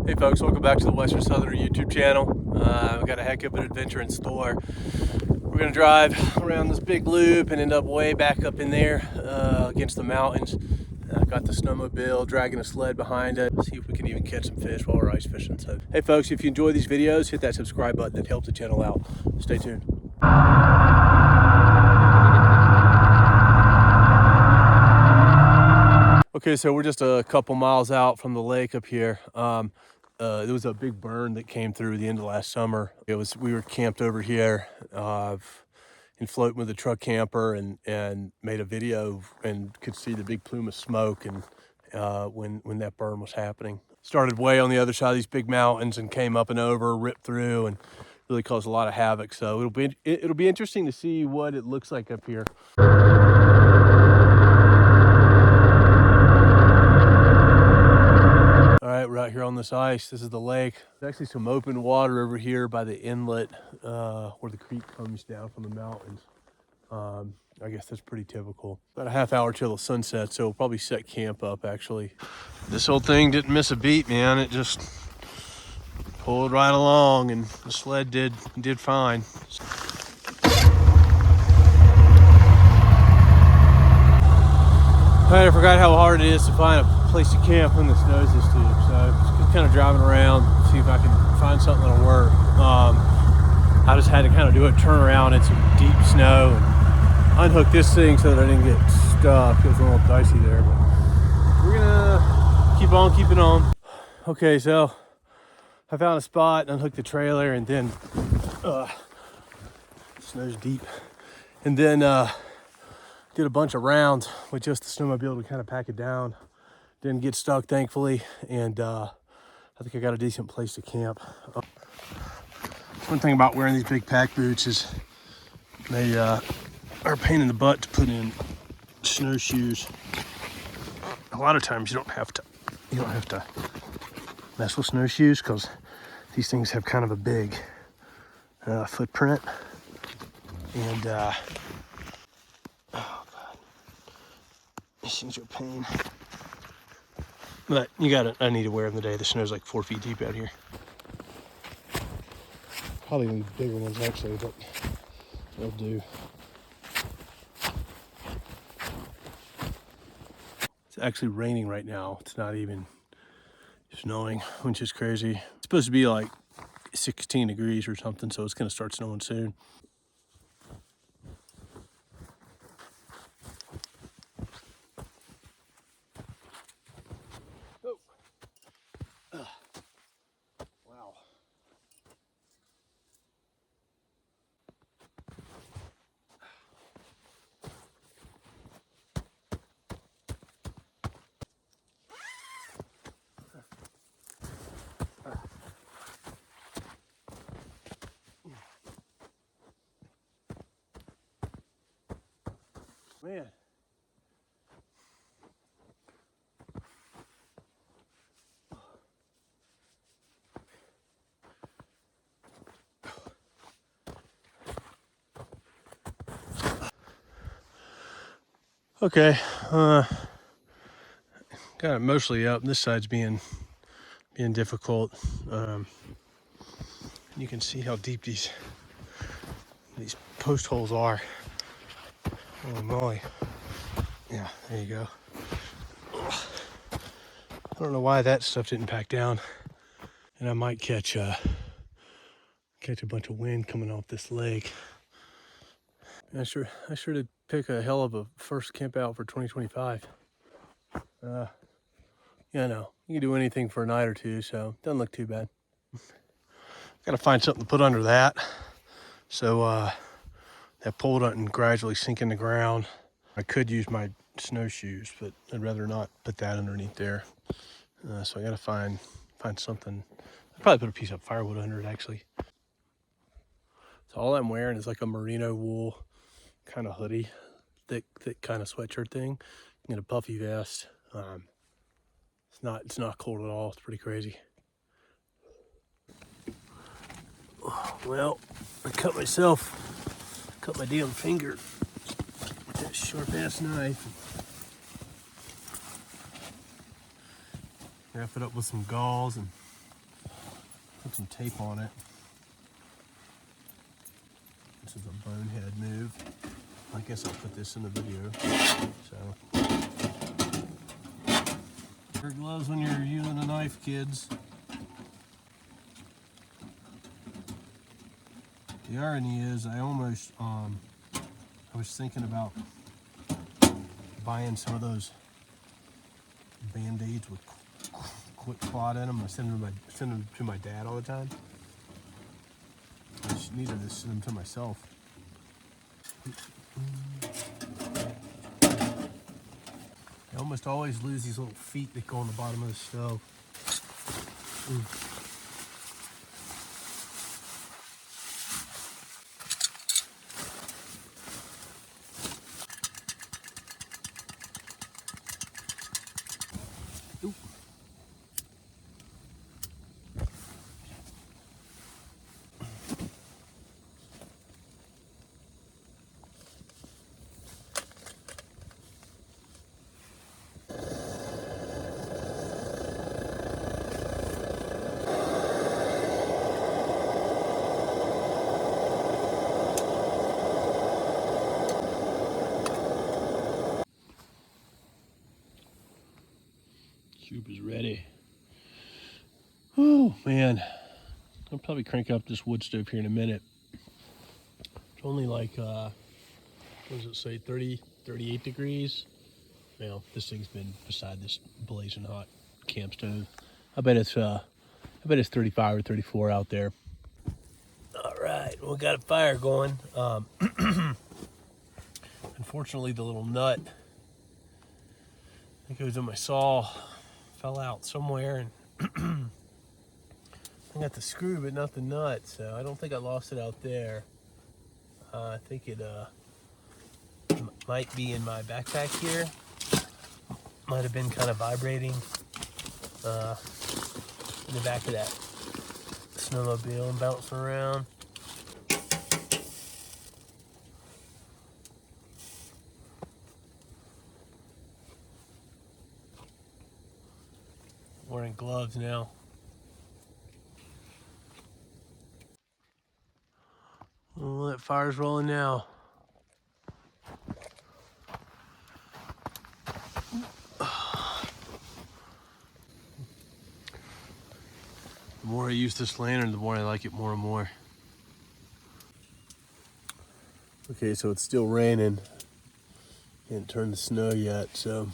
Hey folks, welcome back to the Western Southerner YouTube channel. We've got a heck of an adventure in store. We're going to drive around this big loop and end up way back up in there against the mountains. I've got the snowmobile dragging a sled behind it. See if we can even catch some fish while we're ice fishing. So, hey folks, if you enjoy these videos, hit that subscribe button. It helps the channel out. Stay tuned. Okay, so we're just a couple miles out from the lake up here. There was a big burn that came through the end of last summer. We were camped over here and floating with a truck camper and made a video and could see the big plume of smoke and when that burn was happening. Started way on the other side of these big mountains and came up and over, ripped through, and really caused a lot of havoc. So it'll be interesting to see what it looks like up here. All right, we're out here on this ice. This is the lake. There's actually some open water over here by the inlet where the creek comes down from the mountains. I guess that's pretty typical. About a half hour till the sunset, so we'll probably set camp up actually. This whole thing didn't miss a beat, man. It just pulled right along and the sled did fine. I forgot how hard it is to find a place to camp when the snow's this deep. So just kind of driving around, see if I can find something that'll work. I just had to kind of do a turnaround in some deep snow and unhook this thing so that I didn't get stuck. It was a little dicey there, but we're gonna keep on keeping on. Okay, so I found a spot and unhooked the trailer, and then snow's deep, and then did a bunch of rounds with just the snowmobile to kind of pack it down. Didn't get stuck, thankfully, and I think I got a decent place to camp. One thing about wearing these big pack boots is they are a pain in the butt to put in snowshoes. A lot of times you don't have to mess with snowshoes because these things have kind of a big footprint, and oh god, these things are a pain. But I need to wear them today. The snow's like 4 feet deep out here. Probably even bigger ones actually, but they'll do. It's actually raining right now. It's not even snowing, which is crazy. It's supposed to be like 16 degrees or something, so it's gonna start snowing soon. Wow. Man. Okay, got it mostly up. This side's being difficult. You can see how deep these post holes are. Holy moly! Yeah, there you go. I don't know why that stuff didn't pack down, and I might catch a bunch of wind coming off this lake. I sure did pick a hell of a first camp out for 2025. Yeah, no, you can do anything for a night or two, so doesn't look too bad. Gotta find something to put under that, so that pole doesn't gradually sink in the ground. I could use my snowshoes, but I'd rather not put that underneath there. So I gotta find something. I'd probably put a piece of firewood under it actually. So all I'm wearing is like a merino wool kind of hoodie, thick kind of sweatshirt thing, and a puffy vest. It's not cold at all. It's pretty crazy. Well, I cut my damn finger with that sharp ass knife. Wrap it up with some gauze and Put some tape on it. This is a bonehead move. I guess I'll put this in the video. So, wear gloves when you're using a knife, kids. The irony is, I was thinking about buying some of those Band-Aids with quick clot in them. I send them to my dad all the time. I just needed to send them to myself. I almost always lose these little feet that go on the bottom of the stove. Ooh. Soup is ready. Oh man, I'll probably crank up this wood stove here in a minute. It's only like, what does it say, 30, 38 degrees? Well, this thing's been beside this blazing hot camp stove. I bet it's 35 or 34 out there. All right, we got a fire going. Unfortunately, the little nut that goes in my saw fell out somewhere, and I got the screw but not the nut, so I don't think I lost it out there. I think it might be in my backpack here. Might have been kind of vibrating in the back of that snowmobile and bouncing around. Wearing gloves now. Well, that fire's rolling now. The more I use this lantern, the more I like it more and more. Okay, so it's still raining. Can't turn the snow yet, so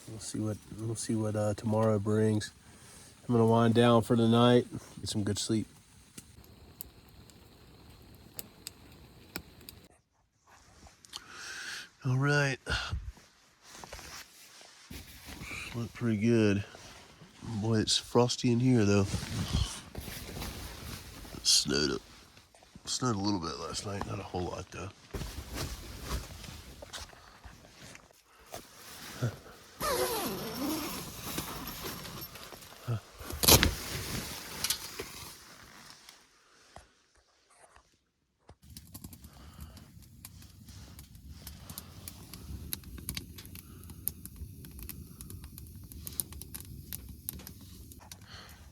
we'll see what tomorrow brings. I'm gonna wind down for the night, get some good sleep. All right, look pretty good. Boy, it's frosty in here though. It snowed a little bit last night, not a whole lot though.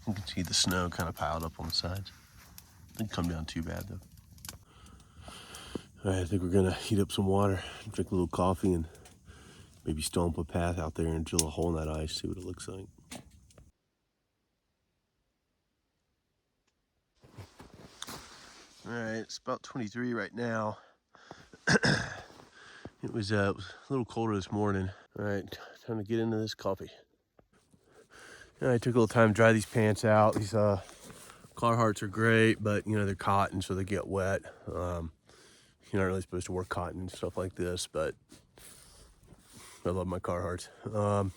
You can see the snow kind of piled up on the sides. Didn't come down too bad though. All right, I think we're gonna heat up some water, drink a little coffee, and maybe stomp a path out there and drill a hole in that ice, see what it looks like. All right, it's about 23 right now. It was a little colder this morning. All right, time to get into this coffee. I took a little time to dry these pants out. These Carhartts are great, but you know, they're cotton, so they get wet. You're not really supposed to wear cotton and stuff like this, but I love my Carhartts. All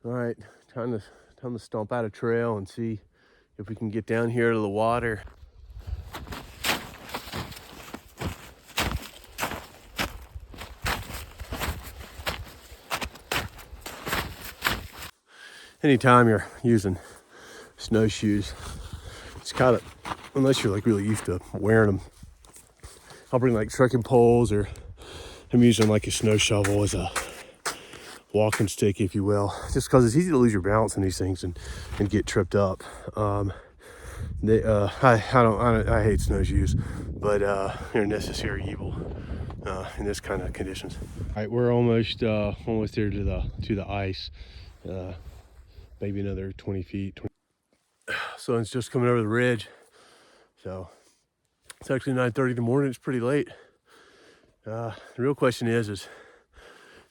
right, time to stomp out a trail and see if we can get down here to the water. Anytime you're using snowshoes, it's kind of, unless you're like really used to wearing them, I'll bring like trekking poles, or I'm using like a snow shovel as a walking stick, if you will, just because it's easy to lose your balance in these things and get tripped up. I hate snowshoes, but they're a necessary evil in this kind of conditions. All right, we're almost there to the ice. Maybe another 20 feet. Sun's just coming over the ridge, so it's actually 9:30 in the morning. It's pretty late. The real question is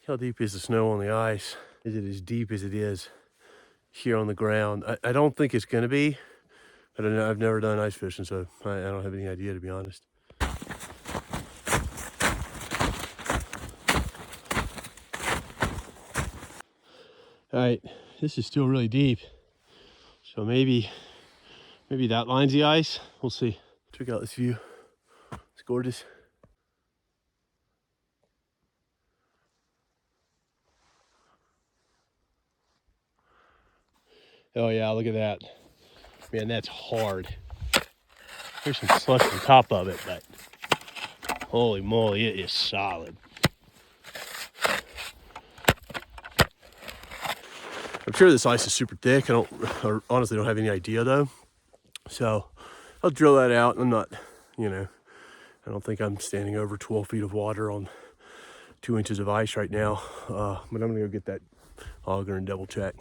how deep is the snow on the ice? Is it as deep as it is here on the ground? I don't think it's going to be. I don't know. I've never done ice fishing, so I don't have any idea, to be honest. All right, this is still really deep, so maybe that line's the ice. We'll see. Check out this view. It's gorgeous. Oh yeah, look at that. Man, that's hard. There's some slush on top of it, but holy moly, it is solid. I'm sure this ice is super thick. I honestly don't have any idea though. So I'll drill that out. I'm not, I don't think I'm standing over 12 feet of water on 2 inches of ice right now. But I'm gonna go get that auger and double check.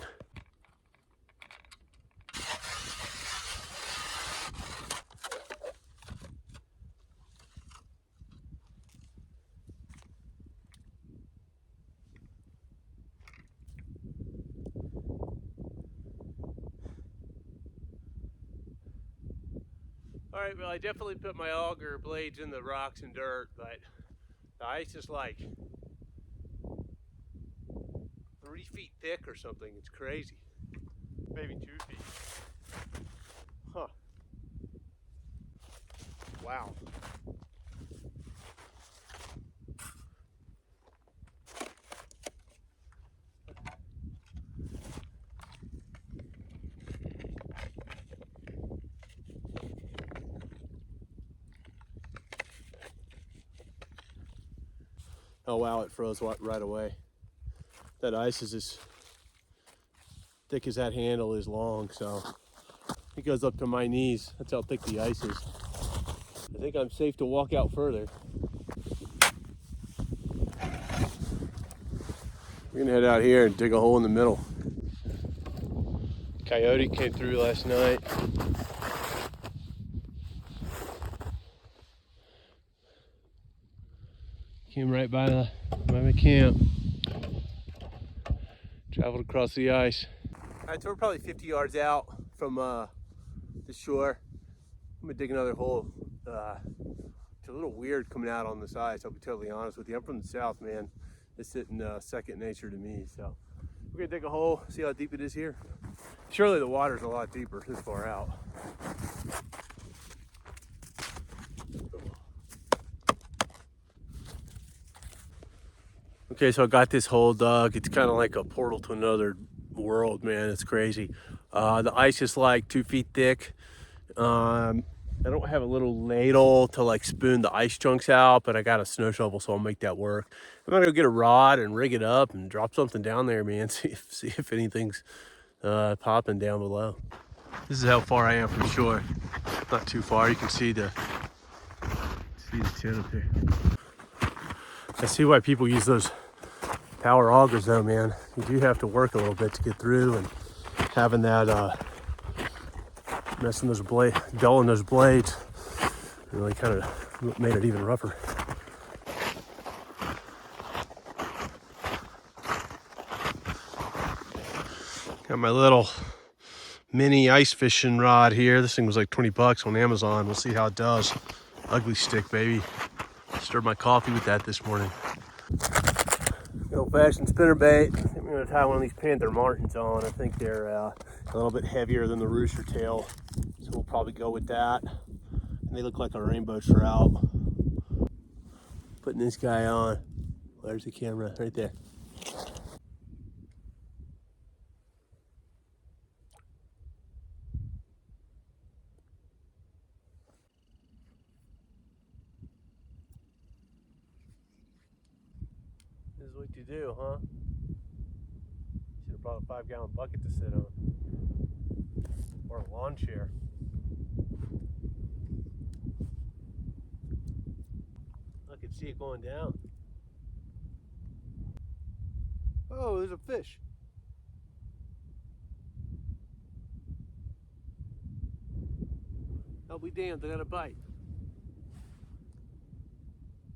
All right, well, I definitely put my auger blades in the rocks and dirt, but the ice is like 3 feet thick or something. It's crazy. Maybe 2 feet. Huh. Wow. Oh wow, it froze right away. That ice is as thick as that handle is long, so it goes up to my knees. That's how thick the ice is. I think I'm safe to walk out further. We're gonna head out here and dig a hole in the middle. Coyote came through last night. Came right by my camp. Traveled across the ice. All right, so we're probably 50 yards out from the shore. I'm gonna dig another hole. It's a little weird coming out on this ice, I'll be totally honest with you. I'm from the south, man. It's sitting second nature to me, so we're gonna dig a hole, see how deep it is here. Surely the water's a lot deeper this far out. Okay, so I got this hole dug. It's kind of like a portal to another world, man. It's crazy. The ice is like 2 feet thick. I don't have a little ladle to like spoon the ice chunks out, but I got a snow shovel, so I'll make that work. I'm gonna go get a rod and rig it up and drop something down there, man. See if anything's popping down below. This is how far I am from shore. Not too far. You can see the tin up there. I see why people use those power augers, though, man. You do have to work a little bit to get through, and having that messing those blades, dulling those blades, really kind of made it even rougher. Got my little mini ice fishing rod here. This thing was like 20 bucks on Amazon. We'll see how it does. Ugly stick, baby. Stirred my coffee with that this morning. Old-fashioned spinnerbait. I'm gonna tie one of these Panther Martins on. I think they're a little bit heavier than the rooster tail, so we'll probably go with that. And they look like a rainbow trout. Putting this guy on. There's the camera right there. This is what you do, huh? brought a 5-gallon bucket to sit on. Or a lawn chair. I can see it going down. Oh, there's a fish. I'll be damned, I got a bite.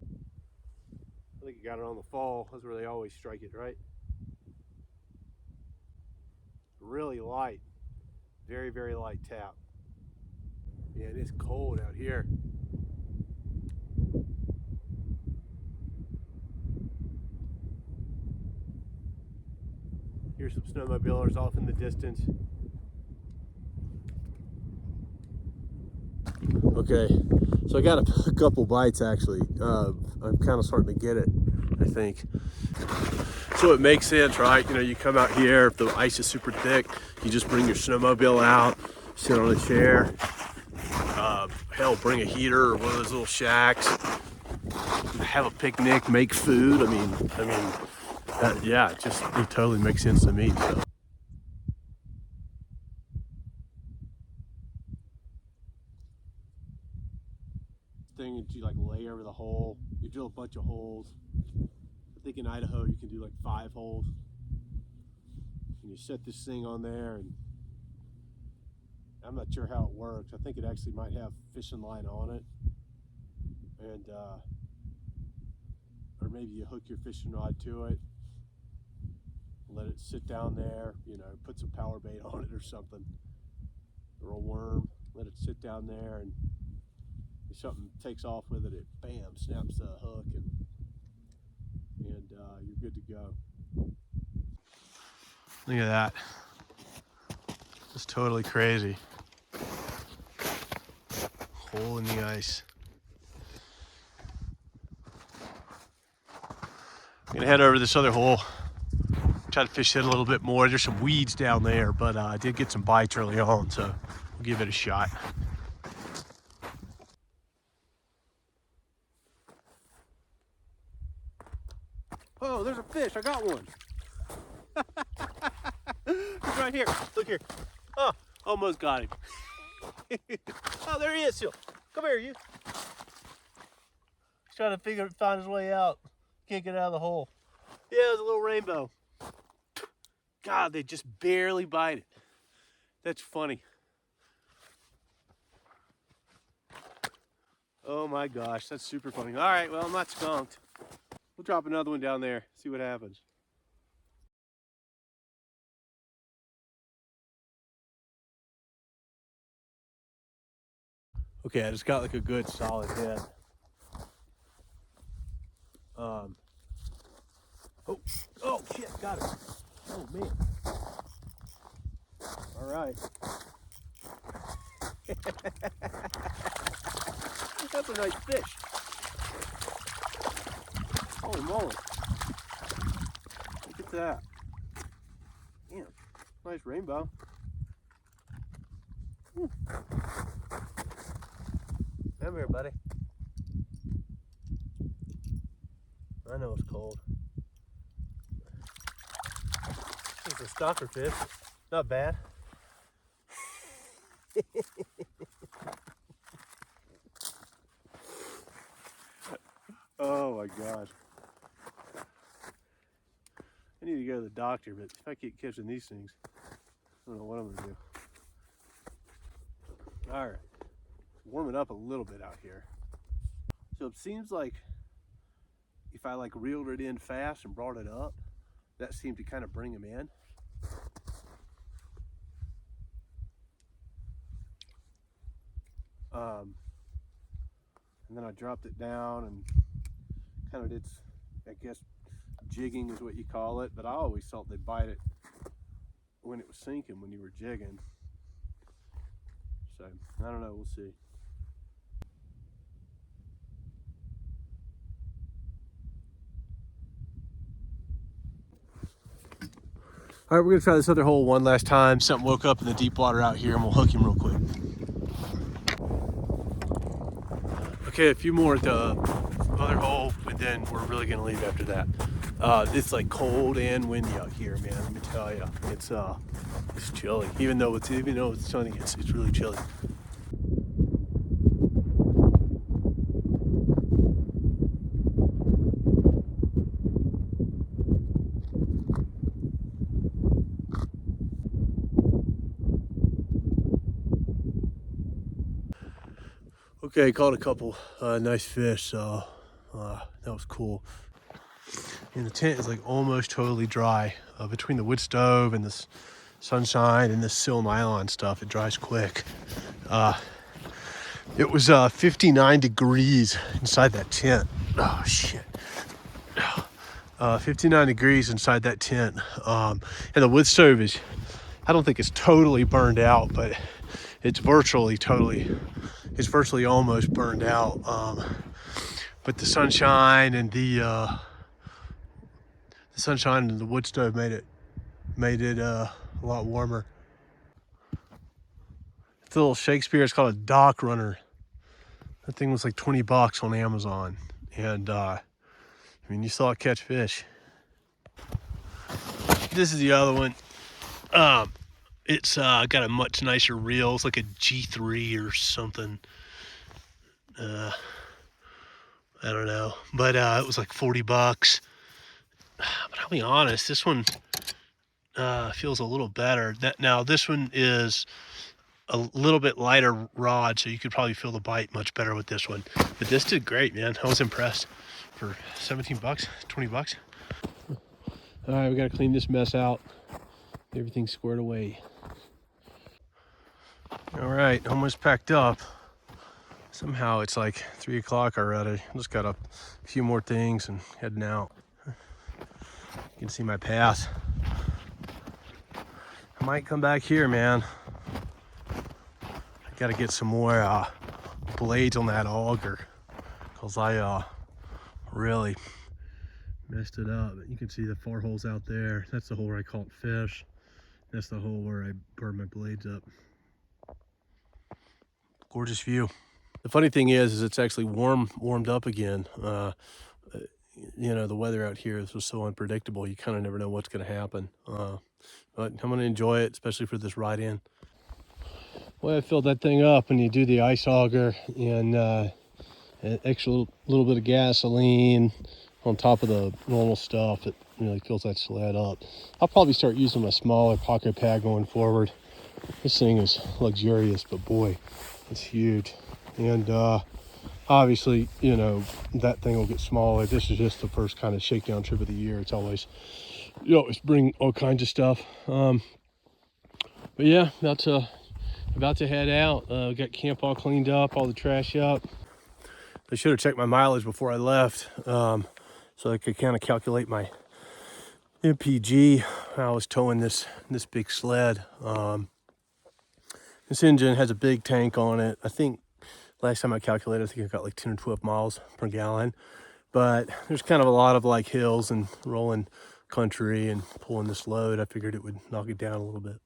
I think you got it on the fall. That's where they always strike it, right? Really light. Very, very light tap. Yeah, it is cold out here. Here's some snowmobilers off in the distance. Okay, so I got a couple bites actually. I'm kind of starting to get it, I think. So it makes sense, right? You know, you come out here, if the ice is super thick, you just bring your snowmobile out, sit on a chair, hell, bring a heater or one of those little shacks, have a picnic, make food. I mean, yeah, it totally makes sense to me. So. Thing that you like lay over the hole, you drill a bunch of holes. I think in Idaho you can do like 5 holes, and you set this thing on there, and I'm not sure how it works. I think it actually might have fishing line on it, and or maybe you hook your fishing rod to it, let it sit down there, you know, put some power bait on it or something, or a worm, let it sit down there, and if something takes off with it, it bam, snaps the hook, and you're good to go. Look at that. It's totally crazy. Hole in the ice. I'm gonna head over to this other hole, try to fish it a little bit more. There's some weeds down there, but I did get some bites early on, so we'll give it a shot. Oh, there's a fish. I got one. He's right here. Look here. Oh, almost got him. Oh, there he is still. Come here, you. He's trying to find his way out. Can't get out of the hole. Yeah, it was a little rainbow. God, they just barely bite it. That's funny. Oh my gosh, that's super funny. All right, well, I'm not skunked. We'll drop another one down there, see what happens. Okay, I just got like a good solid hit. Oh shit, got it. Oh man. All right. That's a nice fish. Holy moly. Look at that. Damn, nice rainbow. Come here, buddy. I know it's cold. It's a stalker fish. Not bad. Oh my gosh. I need to go to the doctor, but if I keep catching these things, I don't know what I'm gonna do. All right, it's warming up a little bit out here. So it seems like if I like reeled it in fast and brought it up, that seemed to kind of bring him in. And then I dropped it down and kind of did, I guess, jigging is what you call it, but I always thought they'd bite it when it was sinking, when you were jigging. So, I don't know, we'll see. All right, we're gonna try this other hole one last time. Something woke up in the deep water out here, and we'll hook him real quick. Okay, a few more at the other hole, and then we're really gonna leave after that. It's like cold and windy out here, man. Let me tell you, it's chilly. Even though it's sunny, it's really chilly. Okay, caught a couple nice fish, so that was cool. And the tent is like almost totally dry. Between the wood stove and this sunshine and this sil nylon stuff, it dries quick. It was 59 degrees inside that tent. Oh shit. 59 degrees inside that tent. And the wood stove is, I don't think it's totally burned out, but it's virtually almost burned out. But the sunshine and the wood stove made it a lot warmer. It's a little Shakespeare. It's called a dock runner. That thing was like 20 bucks on Amazon, and I mean, you saw it catch fish. This is the other one. It's got a much nicer reel. It's like a G3 or something. I don't know, but it was like 40 bucks. But I'll be honest, this one feels a little better. Now this one is a little bit lighter rod, so you could probably feel the bite much better with this one. But this did great, man. I was impressed. For 17 bucks, 20 bucks. All right, we gotta clean this mess out. Everything's squared away. All right, almost packed up. Somehow it's like 3 o'clock already. Just got a few more things and heading out. You can see my path. I might come back here, man. I gotta get some more blades on that auger, because I really messed it up. You can see the 4 holes out there. That's the hole where I caught fish. That's the hole where I burned my blades up. Gorgeous view. The funny thing is it's actually warmed up again. You know, the weather out here is just so unpredictable. You kind of never know what's going to happen. But I'm going to enjoy it, especially for this ride in. Well, I filled that thing up, and you do the ice auger and an extra little bit of gasoline on top of the normal stuff. It really fills that sled up. I'll probably start using a smaller pocket pad going forward. This thing is luxurious, but boy, it's huge. And obviously, you know, that thing will get smaller. This is just the first kind of shakedown trip of the year. It's always, you always bring all kinds of stuff. But yeah, about to head out. Got camp all cleaned up, all the trash up. I should have checked my mileage before I left, so I could kind of calculate my MPG. I was towing this big sled. This engine has a big tank on it. I think last time I calculated, I think I got like 10 or 12 miles per gallon. But there's kind of a lot of like hills and rolling country, and pulling this load, I figured it would knock it down a little bit.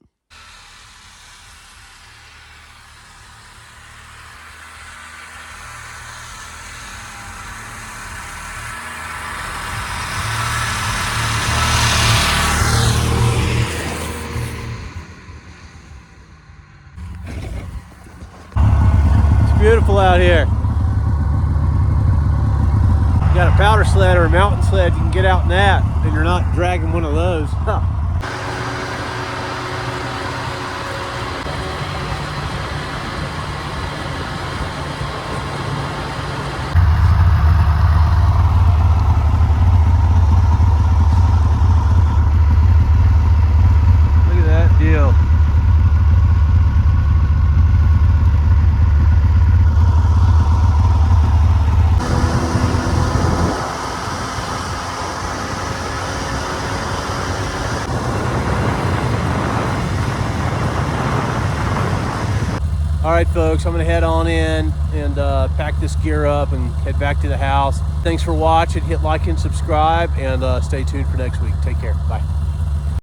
Beautiful out here. You got a powder sled or a mountain sled, you can get out in that, and you're not dragging one of those. Look at that deal. All right, folks, I'm gonna head on in and pack this gear up and head back to the house. Thanks for watching. Hit like and subscribe, and stay tuned for next week. Take care. Bye.